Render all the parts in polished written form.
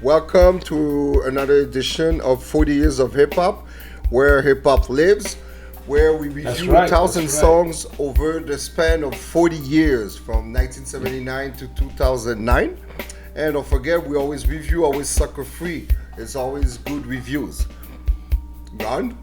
Welcome to another edition of 40 Years of Hip Hop, where hip hop lives, where we review 1,000 songs over the span of 40 years from 1979 to 2009. And don't forget, we always review, always sucker free. It's always good reviews. Ron?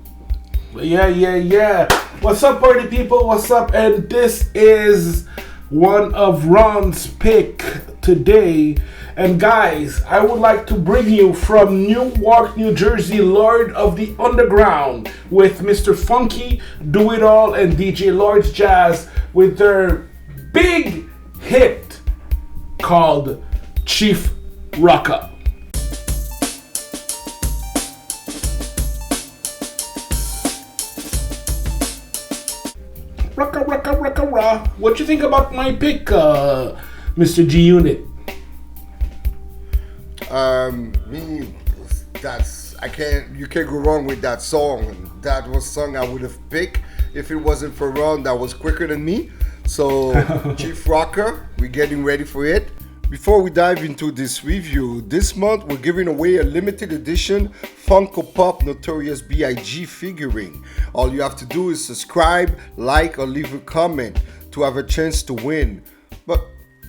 Yeah. What's up, party people? What's up? And this is one of Ron's pick today. And guys, I would like to bring you from Newark, New Jersey, Lord of the Underground, with Mr. Funky, Do It All, and DJ Lord's Jazz with their big hit called Chief Rocka. Rocka. What you think about my pick, Mr. G Unit? You can't go wrong with that song. That was a song I would have picked if it wasn't for Ron that was quicker than me. So Chief Rocka, we're getting ready for it. Before we dive into this review, this month we're giving away a limited edition Funko Pop Notorious B.I.G. figurine. All you have to do is subscribe, like, or leave a comment to have a chance to win. But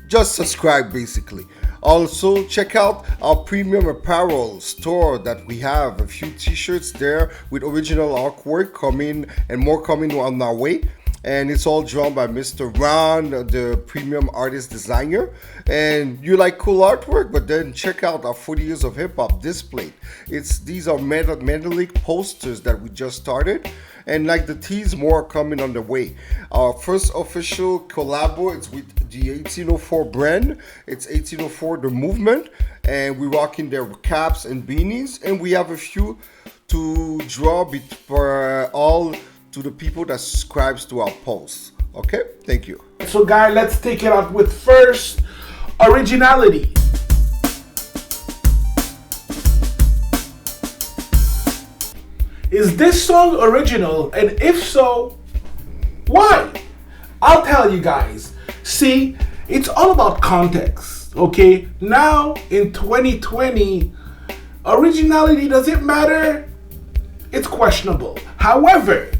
just subscribe basically. Also, check out our premium apparel store that we have. A few t-shirts there with original artwork coming and more coming on our way. And it's all drawn by Mr. Ron, the premium artist designer. And you like cool artwork, but then check out our 40 Years of Hip Hop display. These are metallic posters that we just started. And like the teas, more coming on the way. Our first official collabo is with the 1804 brand. It's 1804 The Movement. And we're rocking their caps and beanies. And we have a few to draw for all to the people that subscribes to our posts. Okay, thank you. So guys, let's take it out with first Originality. Is this song original? And if so, why? I'll tell you guys. See, it's all about context, okay? Now, in 2020, originality, does it matter? It's questionable. However,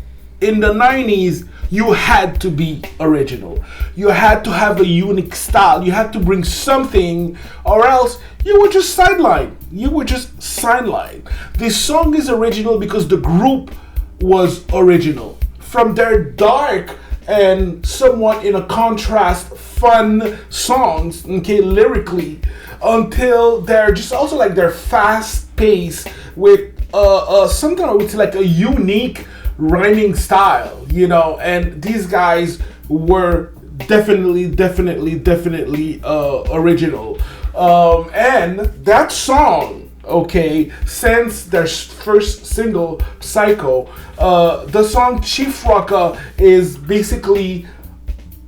in the 90s, you had to be original. You had to have a unique style. You had to bring something, or else you were just sidelined. This song is original because the group was original. From their dark and somewhat in a contrast fun songs, okay, lyrically, until they're just also like their fast pace with something with like a unique rhyming style, you know, and these guys were definitely original. And that song, okay, since their first single, Psycho, the song Chief Rocka is basically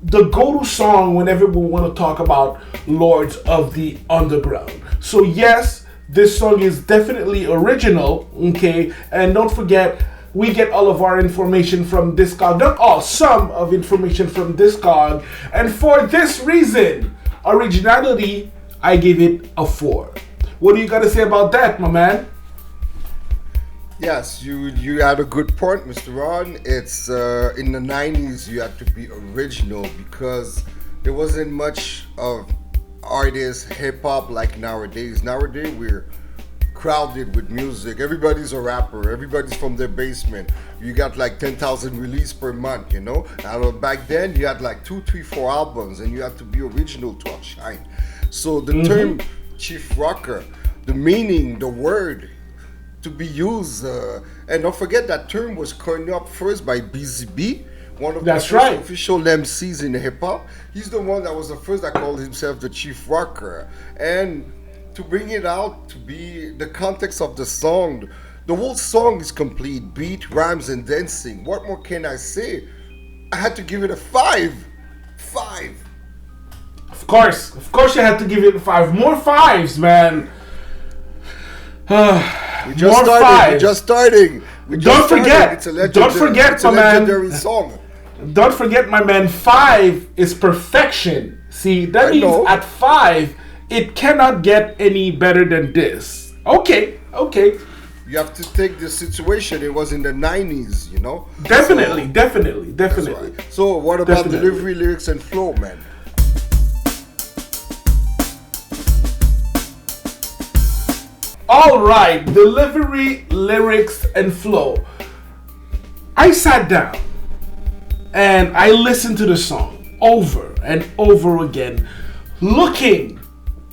the go-to song whenever we want to talk about Lords of the Underground. So yes, this song is definitely original, okay, and don't forget, we get all of our information from Discog. Not all, some of information from Discog. And for this reason, Originality, I give it a 4. What do you got to say about that, my man? Yes, you had a good point, Mr. Ron. It's in the 90s you had to be original because there wasn't much of artists, hip-hop like nowadays. Nowadays we're crowded with music. Everybody's a rapper. Everybody's from their basement. You got like 10,000 releases per month, you know. And back then you had like 2, 3, 4 albums, and you had to be original to outshine. So the term Chief Rocka, the meaning, the word to be used, and don't forget that term was coined up first by BZB, one of the first official MCs in hip hop. He's the one that was the first that called himself the Chief Rocka, and to bring it out to be the context of the song, the whole song is complete, beat, rhymes, and dancing. What more can I say? I had to give it a 5. Of course you had to give it a 5. More 5s, man. We're just starting. Don't forget, it's a legendary song. Don't forget, my man, 5 is perfection. See, that means at 5, it cannot get any better than this. Okay. You have to take the situation. It was in the 90s, you know? Definitely. Right. So what about delivery, lyrics, and flow, man? All right, delivery, lyrics, and flow. I sat down and I listened to the song over and over again,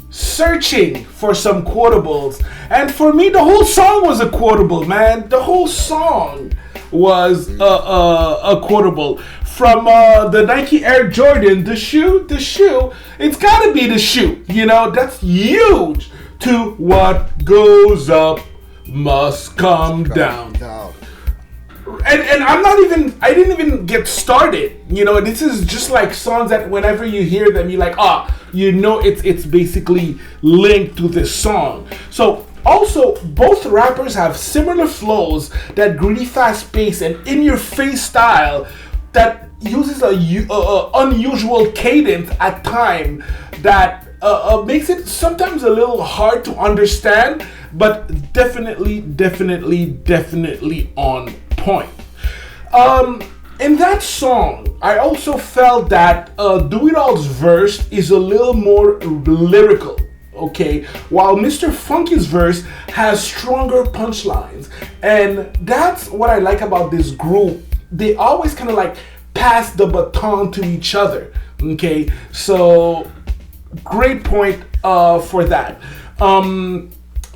searching for some quotables. And for me, the whole song was a quotable, man. The whole song was a quotable. From the Nike Air Jordan, the shoe, it's gotta be the shoe. You know, that's huge. To what goes up must come down. And I didn't even get started. You know, this is just like songs that whenever you hear them, you're like, you know, it's basically linked to this song. So also, both rappers have similar flows, that gritty fast pace and in-your-face style that uses a unusual cadence at time that makes it sometimes a little hard to understand, but definitely on point. In that song, I also felt that Do It All's verse is a little more lyrical, okay, while Mr. Funky's verse has stronger punchlines. And that's what I like about this group. They always kind of like pass the baton to each other, okay? So great point for that.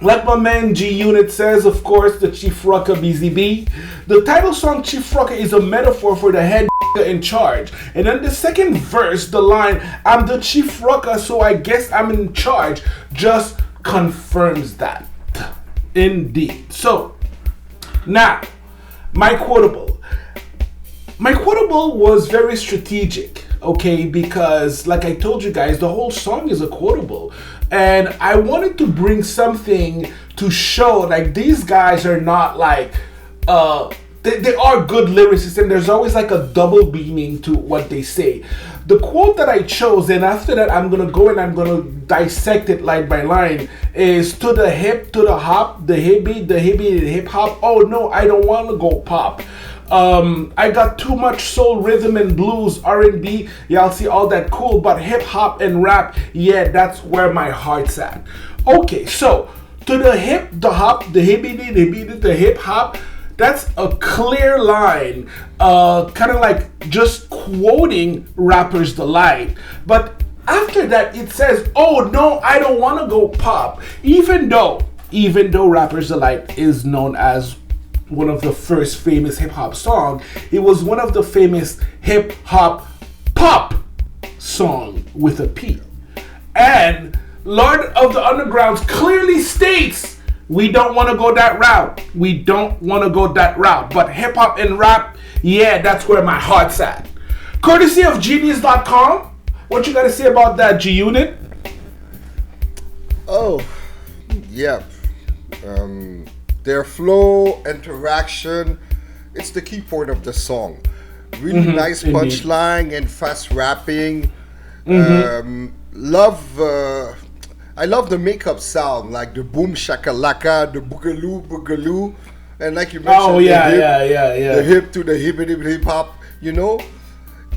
Like my man G Unit says, of course, the Chief Rocka BZB. The title song Chief Rocka is a metaphor for the head in charge. And then the second verse, the line, I'm the Chief Rocka, so I guess I'm in charge, just confirms that. Indeed. So, now, my quotable. My quotable was very strategic, okay, because like I told you guys, the whole song is a quotable. And I wanted to bring something to show like these guys are not like, they are good lyricists, and there's always like a double meaning to what they say. The quote that I chose, and after that I'm going to go and I'm going to dissect it line by line, is to the hip, to the hop, the hippie, the hip hop. Oh no, I don't want to go pop. I got too much soul, rhythm, and blues, R&B. Y'all see all that cool, but hip hop and rap, yeah, that's where my heart's at. Okay, so to the hip, the hop, the hippie, the hip hop. That's a clear line, kind of like just quoting Rapper's Delight. But after that, it says, "Oh no, I don't want to go pop." Even though Rapper's Delight is known as one of the first famous hip hop song, it was one of the famous hip hop pop song with a P. And Lord of the Underground clearly states, we don't want to go that route. But hip hop and rap, yeah, that's where my heart's at. Courtesy of Genius.com. What you got to say about that, G Unit? Oh, yeah. Their flow, interaction, it's the key point of the song. Really nice punchline and fast rapping. I love the makeup sound, like the boom shakalaka, the boogaloo, and like you mentioned, the hip to the hip hop. You know,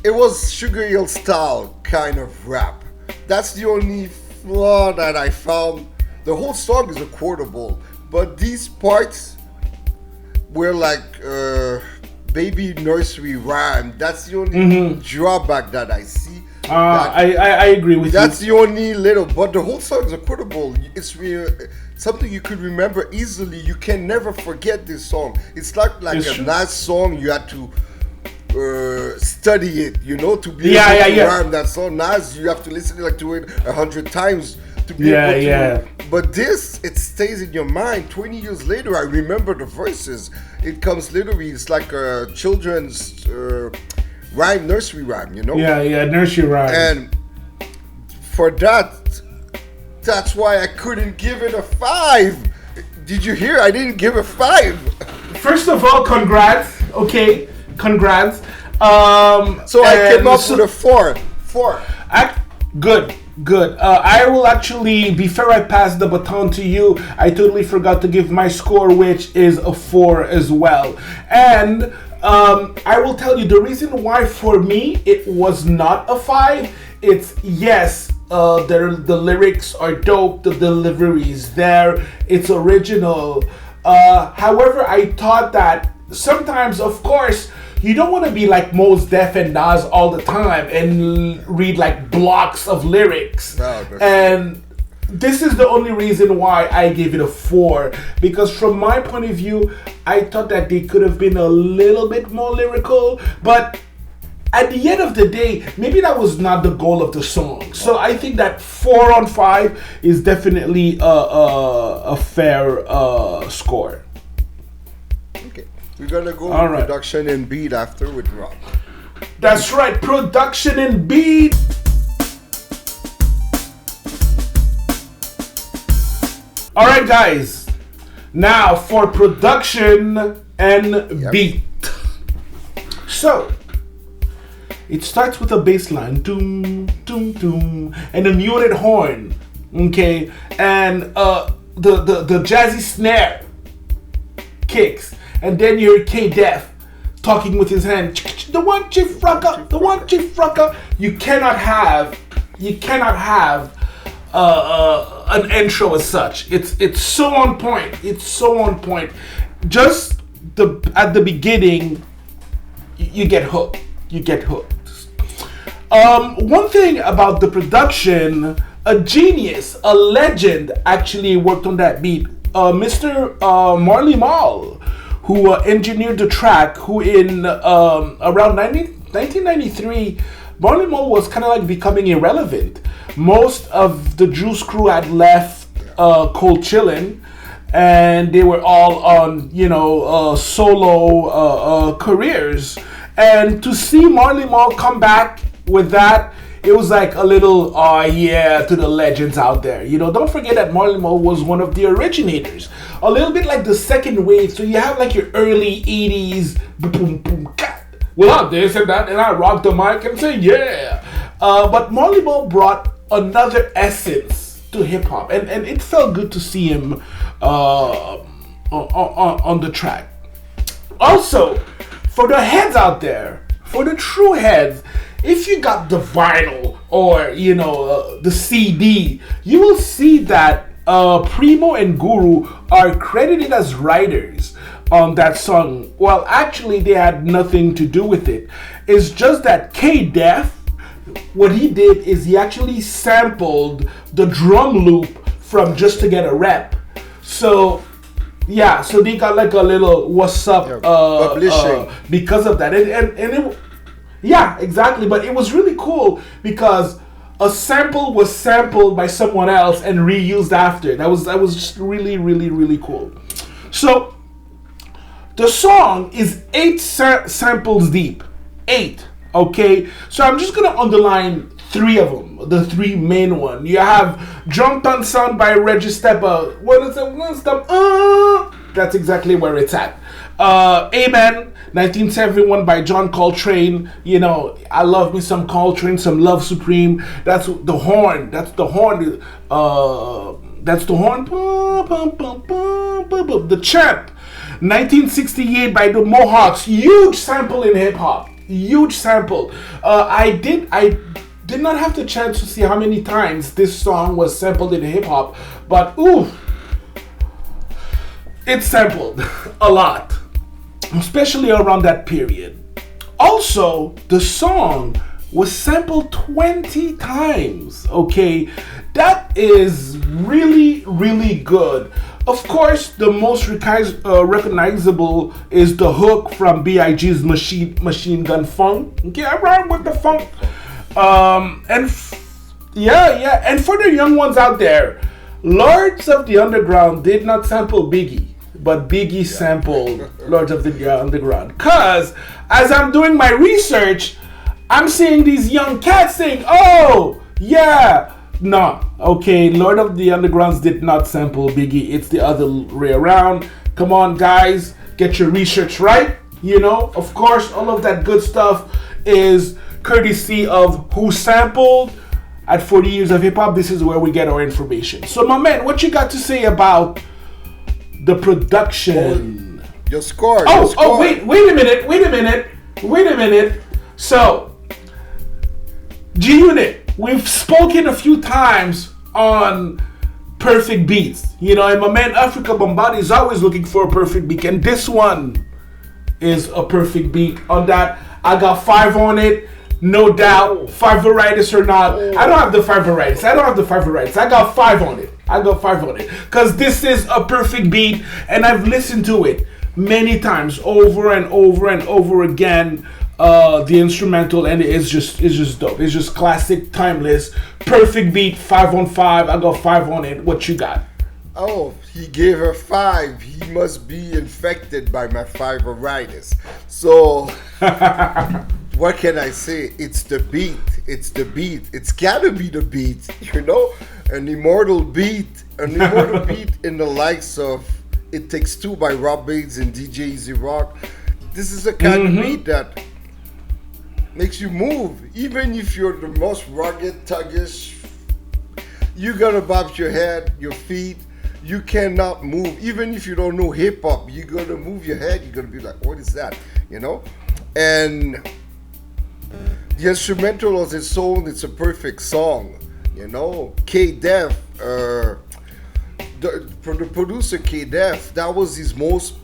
it was Sugar Hill style kind of rap. That's the only flaw that I found. The whole song is a quotable, but these parts were like baby nursery rhyme. That's the only drawback that I see. I agree with you. That's the only little, but the whole song is a quotable. It's something you could remember easily. You can never forget this song. It's like a nice song. You had to study it, you know, to be able to rhyme that song. Nice. You have to listen to it 100 times to be able to. But this, it stays in your mind. 20 years later, I remember the verses. It comes literally. It's like a children's rhyme, nursery rhyme, you know? Nursery rhyme. And for that's why I couldn't give it a 5. Did you hear? I didn't give a 5. First of all, congrats. Okay, congrats. So I came up with a 4. Good, good. I will actually, before I pass the baton to you, I totally forgot to give my score, which is a 4 as well. And I will tell you the reason why for me it was not a 5. It's yes, the lyrics are dope, the delivery is there, it's original. However, I thought that sometimes, of course, you don't want to be like Mos Def and Nas all the time and read like blocks of lyrics. And this is the only reason why I gave it a 4, because from my point of view, I thought that they could have been a little bit more lyrical, but at the end of the day, maybe that was not the goal of the song. So I think that 4 on 5 is definitely a fair score. Okay, we're gonna go with production and beat after with Rock. That's right, production and beat. All right, guys. Now for production and beat. So it starts with a bass line, doom, doom, doom, and a muted horn, okay, and the jazzy snare kicks, and then you hear K-Def talking with his hand, the one Chief Rocka, the one Chief Rocka. You cannot have an intro as such. It's so on point. It's so on point. Just at the beginning, you get hooked. You get hooked. One thing about the production, a genius, a legend actually worked on that beat. Mr. Marley Marl, who engineered the track, who in around 1993, Marley Marl was kind of like becoming irrelevant. Most of the Juice Crew had left Cold Chillin', and they were all on, solo careers. And to see Marley Marl come back with that, it was like a little, to the legends out there. Don't forget that Marley Marl was one of the originators. A little bit like the second wave. So you have like your early 80s, boom, boom, cat. Well, this and that, and I rock the mic and say, yeah. But Marley Marl brought another essence to hip hop. And it felt good to see him on the track. Also, for the heads out there, for the true heads, if you got the vinyl or the CD, you will see that Primo and Guru are credited as writers on that song. Well, actually, they had nothing to do with it. It's just that K-Def, what he did is he actually sampled the drum loop from Just to Get a Rep. So yeah, so they got like a little what's up publishing because of that, and it, yeah, exactly. But it was really cool because a sample was sampled by someone else and reused after. That was just really, really, really cool. So the song is 8 samples deep, 8. Okay, so I'm just gonna underline 3 of them, the 3 main one. You have Drum Ton Sound by Reggie Stepper. What is it? That's exactly where it's at. Amen, 1971 by John Coltrane. I love me some Coltrane, some Love Supreme. That's the horn. That's the horn. That's the horn. The Champ, 1968 by the Mohawks. Huge sample in hip hop. Huge sample. I did not have the chance to see how many times this song was sampled in hip hop, but it's sampled a lot, especially around that period. Also, the song was sampled 20 times. Okay, that is really, really good. Of course, the most recognizable is the hook from B.I.G.'s Machine Gun Funk. Okay, I rhyme with the funk. And for the young ones out there, Lords of the Underground did not sample Biggie, but Biggie sampled Lords of the Underground. Cause as I'm doing my research, I'm seeing these young cats saying, "Oh, yeah." No, okay, Lord of the Undergrounds did not sample Biggie. It's the other way around. Come on, guys, get your research right. Of course, all of that good stuff is courtesy of who sampled, at 40 Years of Hip Hop, this is where we get our information. So, my man, what you got to say about the production? Your score. Wait a minute. So, G-Unit, we've spoken a few times on perfect beats. You know, and my man Africa Bombadi is always looking for a perfect beat, and this one is a perfect beat. On that, I got 5 on it. No doubt, 5 varieties or not. I don't have the 5 varieties. I got 5 on it. Because this is a perfect beat, and I've listened to it many times, over and over again. The instrumental, and it's just dope. It's just classic, timeless, perfect beat. 5 on 5. I got 5 on it. What you got? Oh, he gave her 5. He must be infected by my 5 varieties. So, what can I say? It's the beat. It's gotta be the beat, you know? An immortal beat in the likes of It Takes Two by Rob Bates and DJ Easy Rock. This is a kind of beat that makes you move. Even if you're the most rugged, thuggish, you gotta bob your head, your feet. You cannot move. Even if you don't know hip hop, you gotta move your head. You're gonna be like, what is that? You know? And the instrumental on its own, it's a perfect song. You know? K-Def, the producer K-Def, that was his most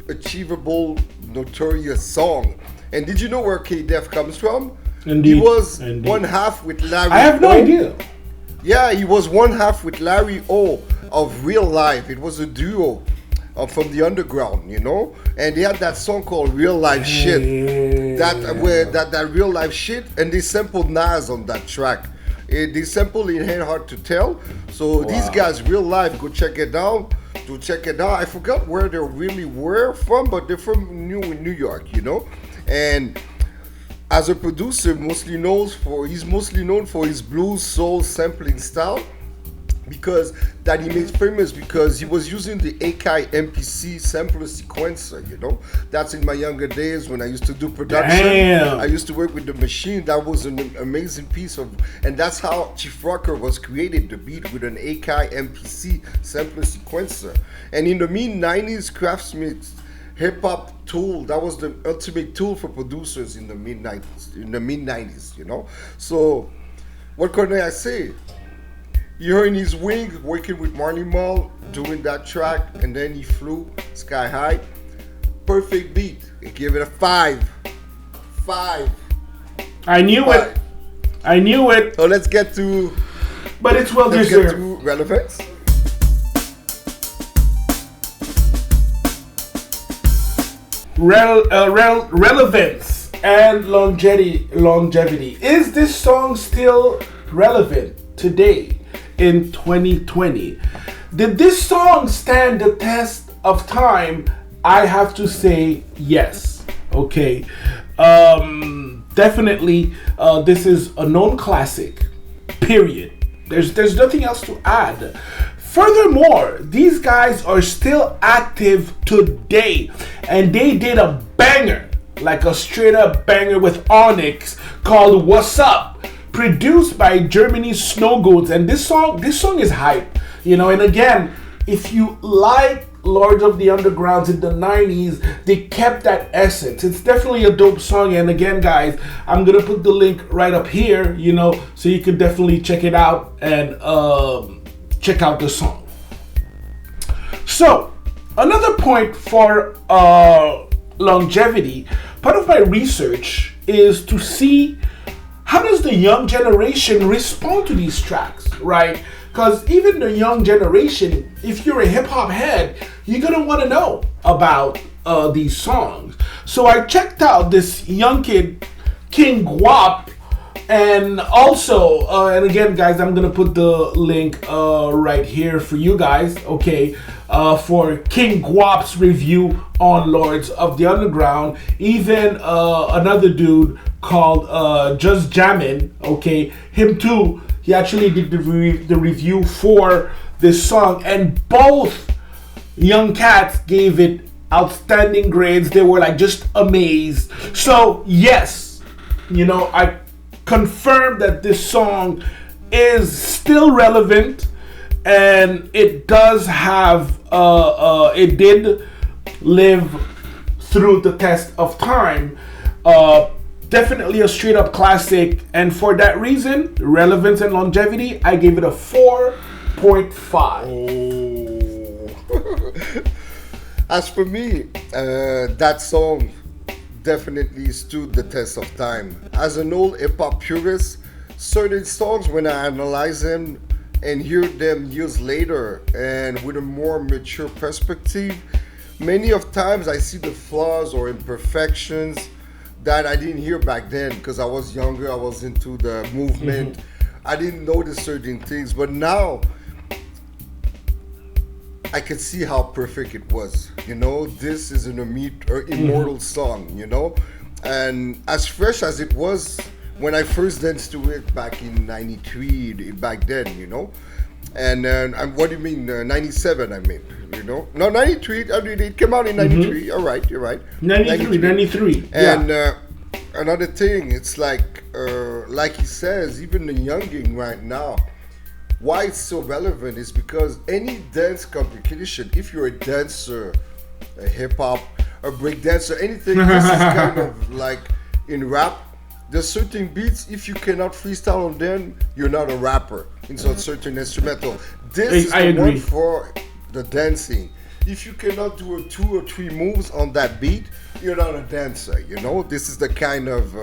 achievable, notorious song. And did you know where K-Def comes from? Indeed. He was one half with Larry I have no idea. Yeah, he was one half with Larry O of Real Life. It was a duo from the underground, you know? And they had that song called Real Life Shit. That Real Life Shit, and they sampled Nas on that track. They sampled It Ain't Hard to Tell. So these guys, Real Life, go check it out. I forgot where they really were from, but they're from New York, you know? And as a producer, he's mostly known for his blues soul sampling style, because that he made famous because he was using the Akai MPC sampler sequencer, you know. That's in my younger days when I used to do production. Damn. I used to work with the machine. That was an amazing piece of, and that's how Chief Rocka was created, the beat with an Akai MPC sampler sequencer. And in the mid-90s, Craftsmith hip-hop tool, that was the ultimate tool for producers in the mid-90s, you know. So what can I say? You're in his wing working with Marley Marl doing that track, and then he flew sky high. Perfect beat. I give it a 5. 5. I knew it. So let's get to, but it's well deserved. Get to Relevance. Relevance and longevity. Is this song still relevant today in 2020? Did this song stand the test of time? I have to say yes. Okay. Definitely, this is a known classic. Period. There's nothing else to add. Furthermore, these guys are still active today, and they did a banger, like a straight up banger with Onyx called What's Up, produced by Germany's Snow Goats. And this song is hype, you know. And again, if you like Lords of the Undergrounds in the 90s, they kept that essence. It's definitely a dope song. And again, guys, I'm gonna put the link right up here, you know, so you can definitely check it out and check out the song. So another point for longevity, part of my research is to see how does the young generation respond to these tracks, right? Because even the young generation, if you're a hip-hop head, you're gonna want to know about these songs. So I checked out this young kid, King Guap, and also, and again, guys, I'm gonna put the link right here for you guys, okay, for King Guap's review on Lords of the Underground. Even another dude called Just Jammin', okay, him too, he actually did the review for this song, and both young cats gave it outstanding grades. They were like just amazed. So yes, you know, I confirmed that this song is still relevant, and it does have it did live through the test of time. Definitely a straight up classic, and for that reason, relevance and longevity, I gave it a 4.5. Oh. As for me, that song definitely stood the test of time. As an old hip hop purist, certain songs, when I analyze them and hear them years later and with a more mature perspective, many of times I see the flaws or imperfections that I didn't hear back then because I was younger, I was into the movement. I didn't notice certain things, but now I can see how perfect it was. You know, this is an immortal song, you know? And as fresh as it was when I first danced to it back in 93, back then, you know? And what do you mean, 97, I mean, you know? No, 93, it came out in 93, all right, you're right. 93. And another thing, it's like he says, even the younging right now, why it's so relevant is because any dance competition, if you're a dancer, a hip hop, a break dancer, anything, this is kind of like in rap. There's certain beats, if you cannot freestyle on them, you're not a rapper. In a certain instrumental. This is the one for the dancing. If you cannot do 2 or 3 moves on that beat, you're not a dancer, you know? This is the kind of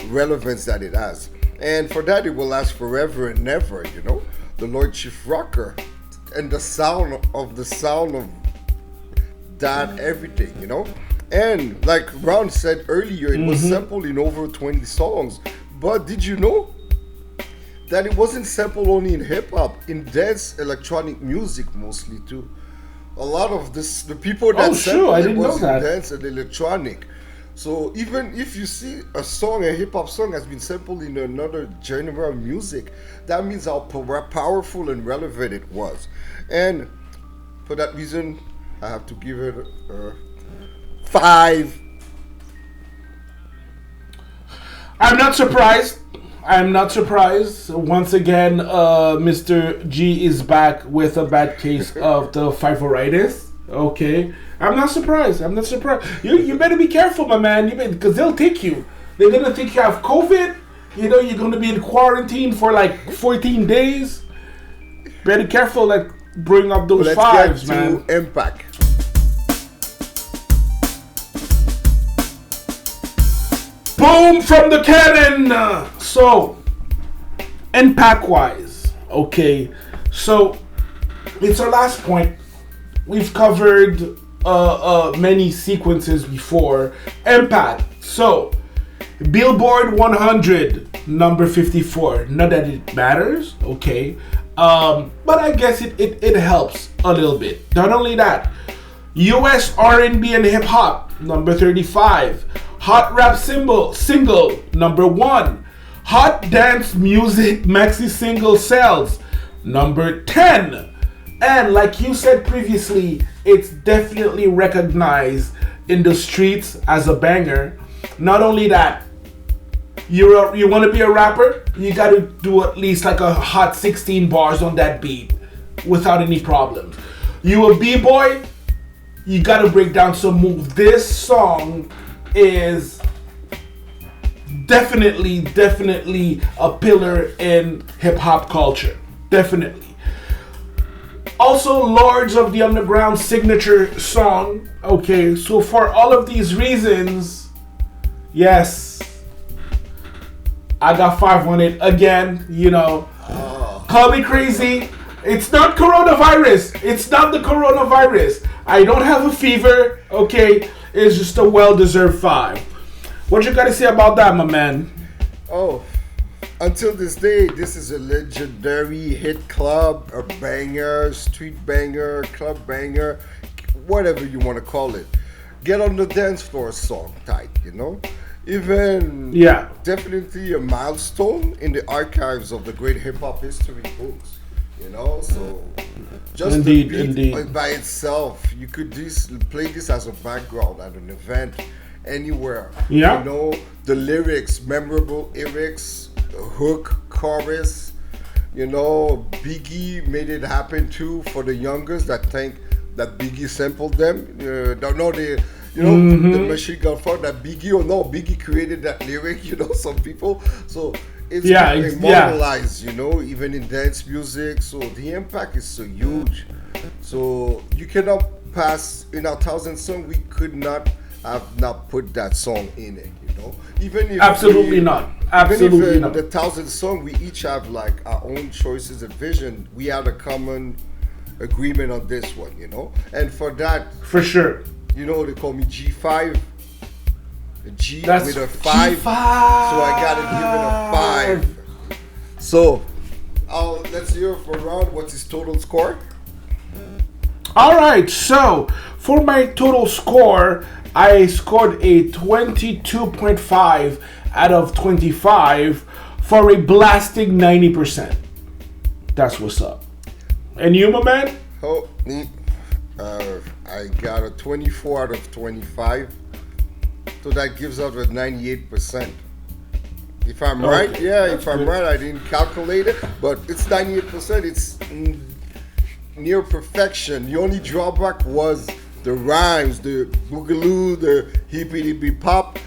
relevance that it has. And for that, it will last forever and never, you know? The Lord Chief Rocka and the sound of that, everything, you know? And like Ron said earlier, it was sampled in over 20 songs. But did you know that it wasn't sampled only in hip-hop, in dance, electronic music mostly too? A lot of the people that sampled it was in dance and electronic. So even if you see a song, a hip-hop song has been sampled in another genre of music, that means how powerful and relevant it was. And for that reason, I have to give it 5. I'm not surprised. Once again, Mr. G is back with a bad case of the fibroiditis. Okay. I'm not surprised. You better be careful, my man. Because they'll take you. They're going to think you have COVID. You know, you're going to be in quarantine for like 14 days. Better careful, like, bring up those fives, man. Let's get to Impact. Boom from the cannon. So, impact-wise, okay. So, it's our last point. We've covered many sequences before. Impact. So, Billboard 100, number 54. Not that it matters, okay. But I guess it helps a little bit. Not only that, US R&B and hip hop, number 35. Hot rap single, number 1. Hot dance music maxi single sales, number 10. And like you said previously, it's definitely recognized in the streets as a banger. Not only that, you want to be a rapper, you got to do at least like a hot 16 bars on that beat without any problems. You a b-boy, you got to break down some moves. This song is definitely a pillar in hip-hop culture. Definitely. Also, Lords of the Underground signature song. Okay, so for all of these reasons, yes, I got 5 on it again, you know. Call me crazy. It's not coronavirus. It's not the coronavirus. I don't have a fever, okay? It's just a well-deserved 5. What you gotta say about that, my man? Oh, until this day, this is a legendary hit club, a banger, street banger, club banger, whatever you want to call it. Get on the dance floor song type, you know? Even, definitely a milestone in the archives of the great hip-hop history books, you know? So, just the beat by itself, you could play this as a background at an event, anywhere. Yeah. You know, the lyrics, memorable lyrics, hook, chorus, You know, Biggie made it happen too for the youngers that think that Biggie sampled them. Don't know the. You know, the Machine Gun Funk, that Biggie, or no, Biggie created that lyric, you know, some people. So it's immortalized, you know, even in dance music. So the impact is so huge. So you cannot pass, in our 1,000 song, we could not have not put that song in it, you know. Even if Absolutely not. Absolutely not. The 1,000 song, we each have like our own choices and vision. We had a common agreement on this one, you know. And for that, for sure. You know, they call me G5. A G That's with a 5. G5. So I gotta give it a 5. So, let's hear for Ron. What's his total score? Alright, so for my total score, I scored a 22.5 out of 25 for a blasting 90%. That's what's up. And you, my man? Oh, I got a 24 out of 25. So that gives out a 98%. If I'm right, if I'm right, I didn't calculate it, but it's 98%. It's near perfection. The only drawback was the rhymes, the boogaloo, the hippity pop.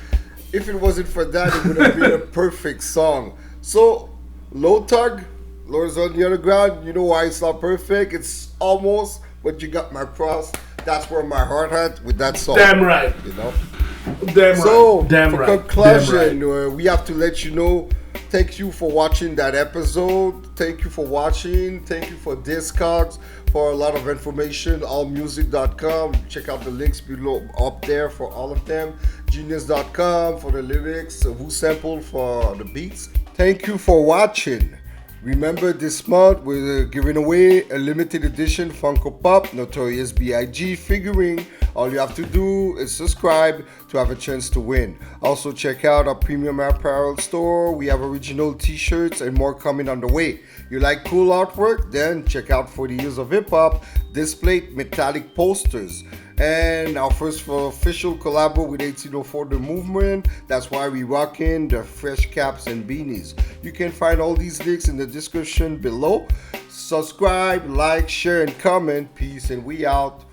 If it wasn't for that, it would have been a perfect song. So, Low Tug, Lord's on the Underground, you know why it's not perfect? It's almost, but you got my cross. That's where my heart at with that song. Damn right. You know? Damn so, right. Damn for right. conclusion, Damn right. We have to let you know, thank you for watching that episode. Thank you for watching. Thank you for Discogs, for a lot of information. Allmusic.com. Check out the links below up there for all of them. Genius.com for the lyrics. Who sampled for the beats. Thank you for watching. Remember, this month we're giving away a limited edition Funko Pop Notorious B.I.G. figurine. All you have to do is subscribe to have a chance to win. Also check out our premium apparel store. We have original t-shirts and more coming on the way. You like cool artwork? Then check out 40 Years of Hip Hop displayed metallic posters. And our first official collab with 1804 The Movement. That's why we rocking the fresh caps and beanies. You can find all these links in the description below. Subscribe, like, share, and comment. Peace, and we out.